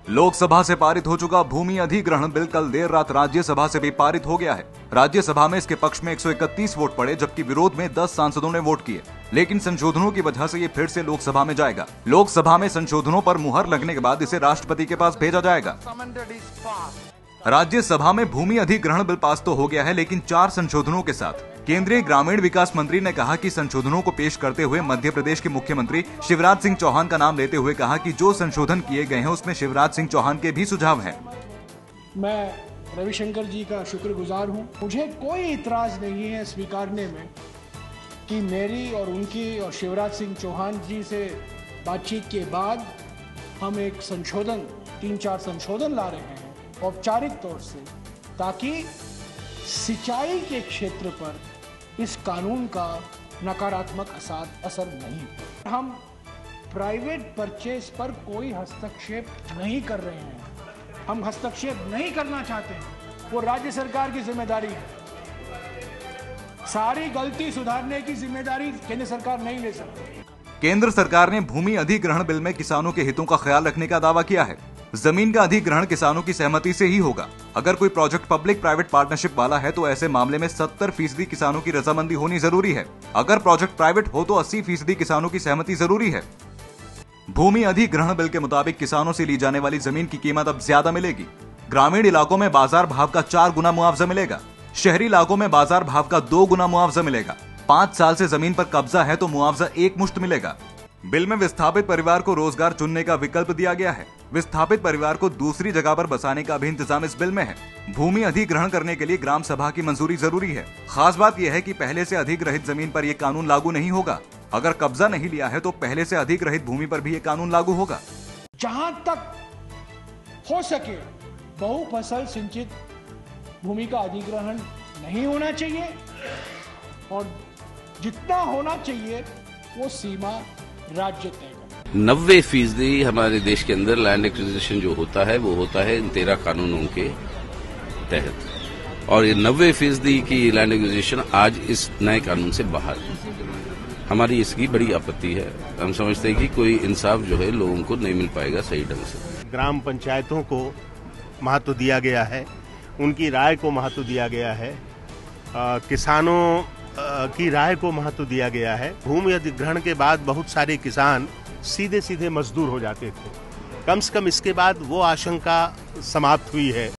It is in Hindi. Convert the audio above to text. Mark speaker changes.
Speaker 1: लोकसभा से पारित हो चुका भूमि अधिग्रहण बिल कल देर रात राज्यसभा से भी पारित हो गया है। राज्यसभा में इसके पक्ष में 131 वोट पड़े, जबकि विरोध में 10 सांसदों ने वोट किए। लेकिन संशोधनों की वजह से ये फिर से लोकसभा में जाएगा। लोकसभा में संशोधनों पर मुहर लगने के बाद इसे राष्ट्रपति के पास भेजा जाएगा। राज्यसभा में भूमि अधिग्रहण बिल पास तो हो गया है, लेकिन 4 संशोधनों के साथ। केंद्रीय ग्रामीण विकास मंत्री ने कहा कि संशोधनों को पेश करते हुए मध्य प्रदेश के मुख्यमंत्री शिवराज सिंह चौहान का नाम लेते हुए कहा कि जो संशोधन किए गए हैं उसमें शिवराज सिंह चौहान के भी सुझाव हैं।
Speaker 2: मैं रविशंकर जी का शुक्रगुजार हूं। मुझे कोई इतराज नहीं है स्वीकारने में कि मेरी और उनकी और शिवराज सिंह चौहान जी से बातचीत के बाद हम एक संशोधन 3-4 संशोधन ला रहे हैं औपचारिक तौर से, ताकि सिंचाई के क्षेत्र पर इस कानून का नकारात्मक असर नहीं। हम प्राइवेट परचेज पर कोई हस्तक्षेप नहीं कर रहे हैं। हम हस्तक्षेप नहीं करना चाहते हैं। वो राज्य सरकार की जिम्मेदारी है। सारी गलती सुधारने की जिम्मेदारी केंद्र सरकार नहीं ले सकती।
Speaker 1: केंद्र सरकार ने भूमि अधिग्रहण बिल में किसानों के हितों का ख्याल रखने का दावा किया है। जमीन का अधिग्रहण किसानों की सहमति से ही होगा। अगर कोई प्रोजेक्ट पब्लिक प्राइवेट पार्टनरशिप वाला है तो ऐसे मामले में 70% किसानों की रजामंदी होनी जरूरी है। अगर प्रोजेक्ट प्राइवेट हो तो 80% किसानों की सहमति जरूरी है। भूमि अधिग्रहण बिल के मुताबिक किसानों से ली जाने वाली जमीन की कीमत अब ज्यादा मिलेगी। ग्रामीण इलाकों में बाजार भाव का 4 गुना मुआवजा मिलेगा। शहरी इलाकों में बाजार भाव का 2 गुना मुआवजा मिलेगा। 5 साल से जमीन पर कब्जा है तो मुआवजा एक मुश्त मिलेगा। बिल में विस्थापित परिवार को रोजगार चुनने का विकल्प दिया गया है। विस्थापित परिवार को दूसरी जगह पर बसाने का भी इंतजाम इस बिल में है। भूमि अधिग्रहण करने के लिए ग्राम सभा की मंजूरी जरूरी है। खास बात यह है कि पहले से अधिग्रहित जमीन पर यह कानून लागू नहीं होगा। अगर कब्जा नहीं लिया है तो पहले से अधिग्रहित भूमि पर भी ये कानून लागू होगा।
Speaker 2: जहां तक हो सके बहुफसल सिंचित भूमि का अधिग्रहण नहीं होना चाहिए और जितना होना चाहिए वो सीमा राज्य तय करे।
Speaker 3: 90% हमारे देश के अंदर लैंड एक्विजिशन जो होता है वो होता है इन 13 कानूनों के तहत, और ये 90% की लैंड एक्विजिशन आज इस नए कानून से बाहर है। हमारी इसकी बड़ी आपत्ति है। हम समझते हैं कि कोई इंसाफ जो है लोगों को नहीं मिल पाएगा सही ढंग से।
Speaker 4: ग्राम पंचायतों को महत्व दिया गया है, उनकी राय को महत्व दिया गया है, किसानों की राय को महत्व दिया गया है। भूमि अधिग्रहण के बाद बहुत सारे किसान सीधे सीधे मजदूर हो जाते थे। कम से कम इसके बाद वो आशंका समाप्त हुई है।